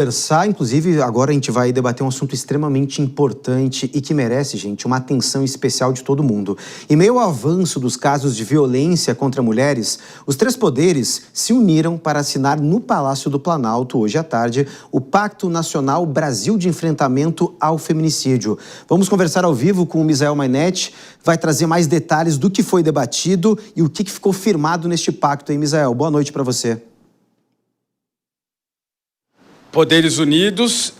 Conversar, inclusive, agora a gente vai debater um assunto extremamente importante e que merece, gente, uma atenção especial de todo mundo. Em meio ao avanço dos casos de violência contra mulheres, os três poderes se uniram para assinar no Palácio do Planalto, hoje à tarde, o Pacto Nacional Brasil de Enfrentamento ao Feminicídio. Vamos conversar ao vivo com o Misael Mainetti, vai trazer mais detalhes do que foi debatido e o que ficou firmado neste pacto, hein, Misael? Boa noite para você. Poderes unidos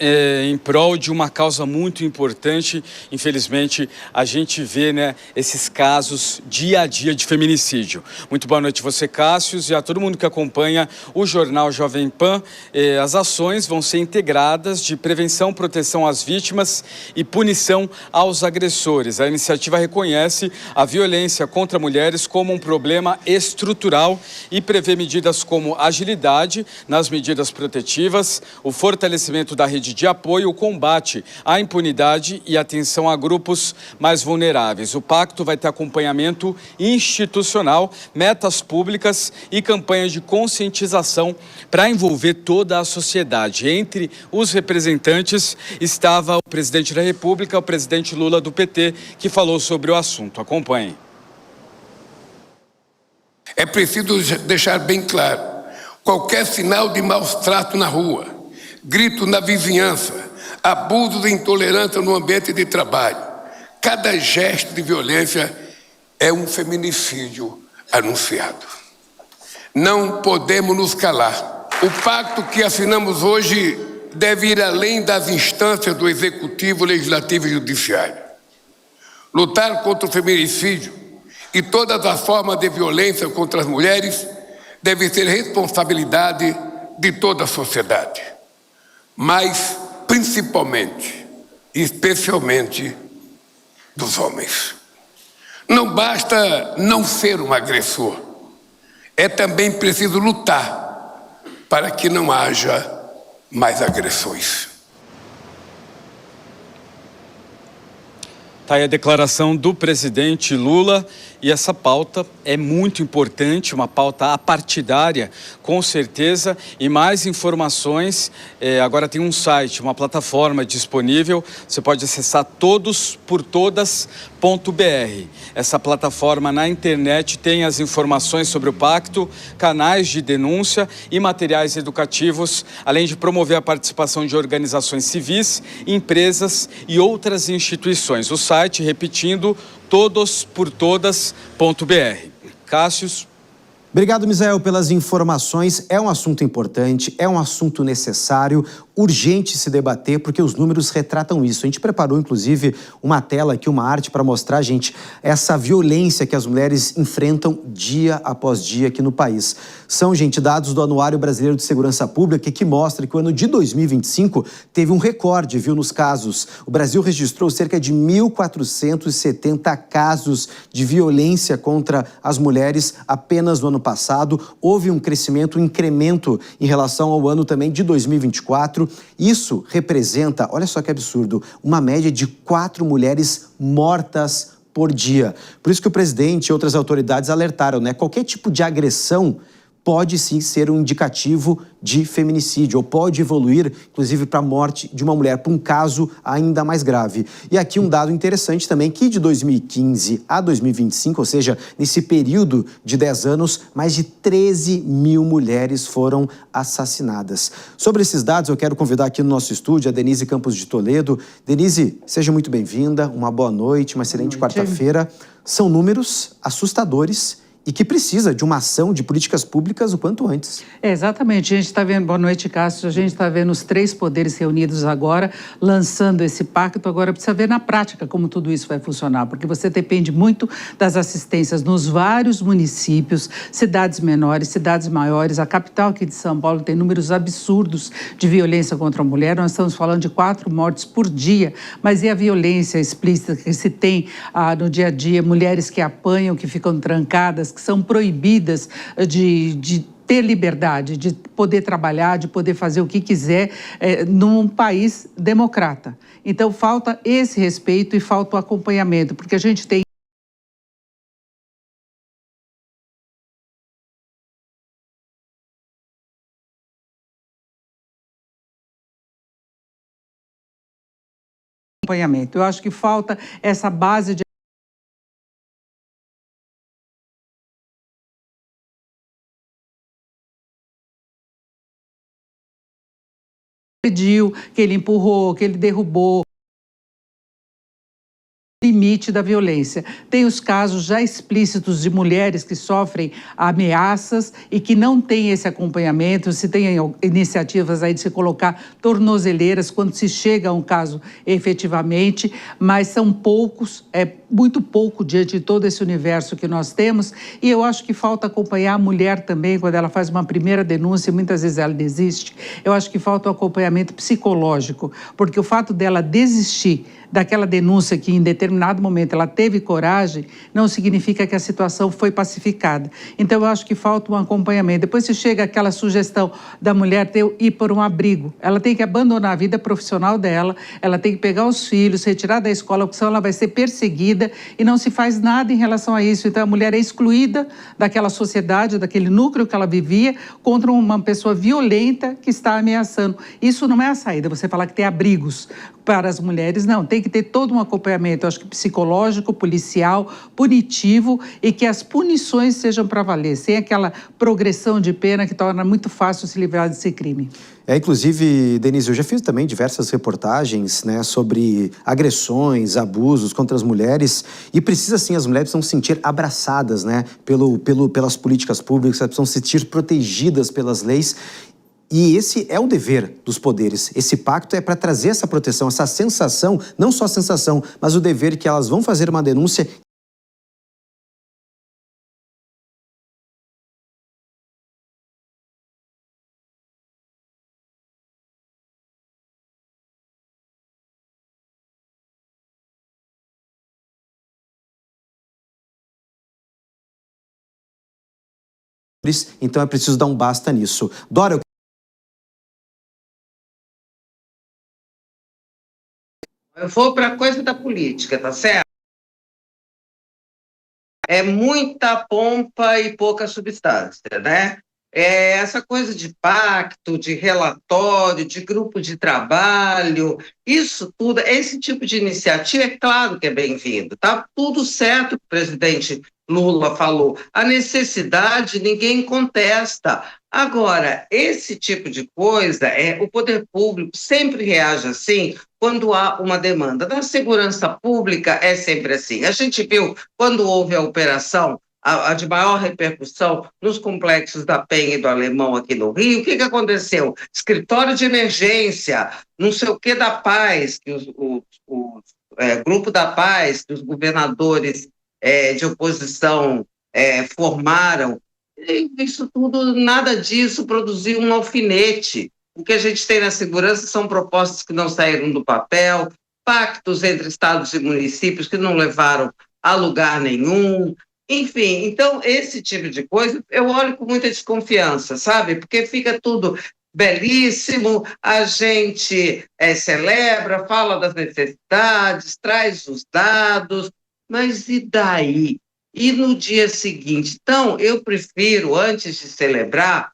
em prol de uma causa muito importante. Infelizmente, a gente vê, esses casos dia a dia de feminicídio. Muito boa noite a você, Cássio, e a todo mundo que acompanha o jornal Jovem Pan. As ações vão ser integradas de prevenção, proteção às vítimas e punição aos agressores. A iniciativa reconhece a violência contra mulheres como um problema estrutural e prevê medidas como agilidade nas medidas protetivas, o fortalecimento da rede de apoio, o combate à impunidade e atenção a grupos mais vulneráveis. O pacto vai ter acompanhamento institucional, metas públicas e campanhas de conscientização para envolver toda a sociedade. Entre os representantes estava o presidente da República, o presidente Lula do PT, que falou sobre o assunto. Acompanhe. É preciso deixar bem claro, qualquer sinal de maus-trato na rua, grito na vizinhança, abuso de intolerância no ambiente de trabalho, cada gesto de violência é um feminicídio anunciado. Não podemos nos calar. O pacto que assinamos hoje deve ir além das instâncias do Executivo, Legislativo e Judiciário. Lutar contra o feminicídio e todas as formas de violência contra as mulheres deve ser responsabilidade de toda a sociedade, mas principalmente, especialmente dos homens. Não basta não ser um agressor, é também preciso lutar para que não haja mais agressões. Está aí a declaração do presidente Lula e essa pauta é muito importante, uma pauta apartidária, com certeza, e mais informações, agora tem um site, uma plataforma disponível, você pode acessar todosportodas.br. Essa plataforma na internet tem as informações sobre o pacto, canais de denúncia e materiais educativos, além de promover a participação de organizações civis, empresas e outras instituições. O site, repetindo, todosportodas.br. Cássio. Obrigado, Misael, pelas informações. É um assunto importante, é um assunto necessário, urgente se debater, porque os números retratam isso. A gente preparou, inclusive, uma tela aqui, uma arte para mostrar, gente, essa violência que as mulheres enfrentam dia após dia aqui no país. São, gente, dados do Anuário Brasileiro de Segurança Pública que mostra que o ano de 2025 teve um recorde, viu, nos casos. O Brasil registrou cerca de 1.470 casos de violência contra as mulheres apenas no ano passado. Houve um crescimento, um incremento em relação ao ano também de 2024. Isso representa, olha só que absurdo, uma média de 4 mulheres mortas por dia. Por isso que o presidente e outras autoridades alertaram, qualquer tipo de agressão pode sim ser um indicativo de feminicídio, ou pode evoluir, inclusive, para a morte de uma mulher, para um caso ainda mais grave. E aqui um dado interessante também, que de 2015 a 2025, ou seja, nesse período de 10 anos, mais de 13 mil mulheres foram assassinadas. Sobre esses dados, eu quero convidar aqui no nosso estúdio a Denise Campos de Toledo. Denise, seja muito bem-vinda, uma boa noite, uma excelente quarta-feira. São números assustadores e que precisa de uma ação de políticas públicas o quanto antes. Exatamente. A gente está vendo, boa noite, Cássio, a gente está vendo os três poderes reunidos agora, lançando esse pacto. Agora precisa ver na prática como tudo isso vai funcionar, porque você depende muito das assistências nos vários municípios, cidades menores, cidades maiores. A capital aqui de São Paulo tem números absurdos de violência contra a mulher. Nós estamos falando de 4 mortes por dia, mas e a violência explícita que se tem no dia a dia? Mulheres que apanham, que ficam trancadas, que são proibidas de ter liberdade, de poder trabalhar, de poder fazer o que quiser num país democrata. Então, falta esse respeito e falta o acompanhamento, porque a gente tem acompanhamento. Eu acho que falta essa base de que ele empurrou, que ele derrubou. Limite da violência. Tem os casos já explícitos de mulheres que sofrem ameaças e que não têm esse acompanhamento. Se tem iniciativas aí de se colocar tornozeleiras quando se chega a um caso efetivamente, mas são poucos, é muito pouco diante de todo esse universo que nós temos, e eu acho que falta acompanhar a mulher também quando ela faz uma primeira denúncia, muitas vezes ela desiste. Eu acho que falta o acompanhamento psicológico, porque o fato dela desistir daquela denúncia que em determinado momento ela teve coragem, não significa que a situação foi pacificada. Então eu acho que falta um acompanhamento. Depois se chega aquela sugestão da mulher ir por um abrigo. Ela tem que abandonar a vida profissional dela, ela tem que pegar os filhos, retirar da escola, porque senão ela vai ser perseguida e não se faz nada em relação a isso. Então a mulher é excluída daquela sociedade, daquele núcleo que ela vivia, contra uma pessoa violenta que está ameaçando. Isso não é a saída, você falar que tem abrigos para as mulheres, não, tem que ter todo um acompanhamento, acho que psicológico, policial, punitivo, e que as punições sejam para valer, sem aquela progressão de pena que torna muito fácil se livrar desse crime. Inclusive, Denise, eu já fiz também diversas reportagens, né, sobre agressões, abusos contra as mulheres, e precisa sim, as mulheres precisam se sentir abraçadas, né, pelas políticas públicas, elas precisam se sentir protegidas pelas leis. E esse é o dever dos poderes. Esse pacto é para trazer essa proteção, essa sensação, não só a sensação, mas o dever que elas vão fazer uma denúncia. Então é preciso dar um basta nisso. Dora, eu vou para a coisa da política, tá certo? É muita pompa e pouca substância, né? Essa coisa de pacto, de relatório, de grupo de trabalho, isso tudo, esse tipo de iniciativa, é claro que é bem-vindo. Tá tudo certo que o presidente Lula falou. A necessidade ninguém contesta. Agora, esse tipo de coisa, o poder público sempre reage assim quando há uma demanda. Na segurança pública é sempre assim. A gente viu quando houve a operação, a de maior repercussão nos complexos da Penha e do Alemão aqui no Rio, o que aconteceu? Escritório de emergência, não sei o que da paz, que o Grupo da Paz, que os governadores de oposição formaram. Isso tudo, nada disso produziu um alfinete. O que a gente tem na segurança são propostas que não saíram do papel, pactos entre estados e municípios que não levaram a lugar nenhum. Enfim, então, esse tipo de coisa eu olho com muita desconfiança, sabe? Porque fica tudo belíssimo, a gente celebra, fala das necessidades, traz os dados, mas e daí? E no dia seguinte? Então, eu prefiro, antes de celebrar,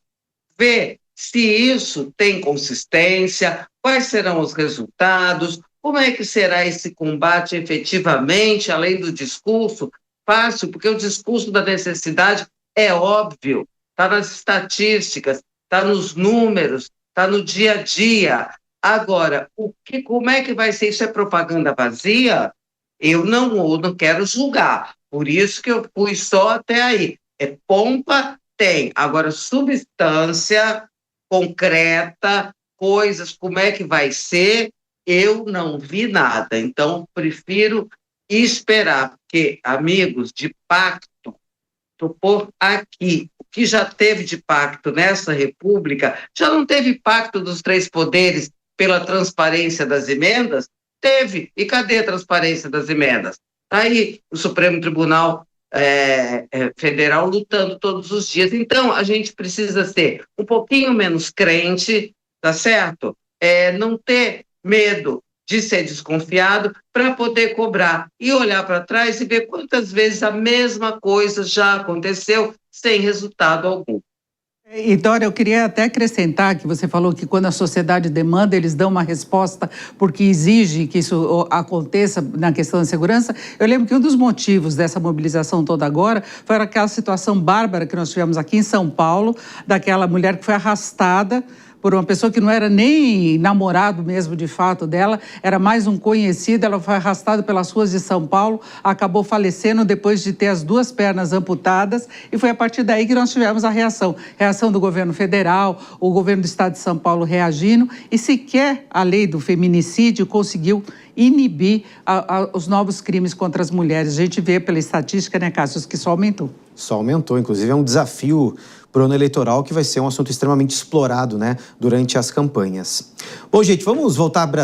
ver se isso tem consistência, quais serão os resultados, como é que será esse combate efetivamente, além do discurso fácil, porque o discurso da necessidade é óbvio, está nas estatísticas, está nos números, está no dia a dia. Agora, como é que vai ser? Isso é propaganda vazia? Eu não quero julgar, por isso que eu fui só até aí. Pompa? Tem. Agora, substância concreta, coisas, como é que vai ser, eu não vi nada. Então, prefiro esperar, porque, amigos, de pacto, estou por aqui. O que já teve de pacto nessa república, já não teve pacto dos três poderes pela transparência das emendas? Teve. E cadê a transparência das emendas? Está aí o Supremo Tribunal Federal lutando todos os dias. Então, a gente precisa ser um pouquinho menos crente, tá certo? Não ter medo de ser desconfiado para poder cobrar e olhar para trás e ver quantas vezes a mesma coisa já aconteceu sem resultado algum. E, Dora, eu queria até acrescentar que você falou que quando a sociedade demanda, eles dão uma resposta porque exige que isso aconteça na questão da segurança. Eu lembro que um dos motivos dessa mobilização toda agora foi aquela situação bárbara que nós tivemos aqui em São Paulo, daquela mulher que foi arrastada por uma pessoa que não era nem namorado mesmo de fato dela, era mais um conhecido. Ela foi arrastada pelas ruas de São Paulo, acabou falecendo depois de ter as 2 pernas amputadas, e foi a partir daí que nós tivemos a reação do governo federal, o governo do estado de São Paulo reagindo, e sequer a lei do feminicídio conseguiu inibir os novos crimes contra as mulheres. A gente vê pela estatística, né, Cássio, que só aumentou. Só aumentou, inclusive é um desafio para o ano eleitoral que vai ser um assunto extremamente explorado, né, durante as campanhas. Bom, gente, vamos voltar a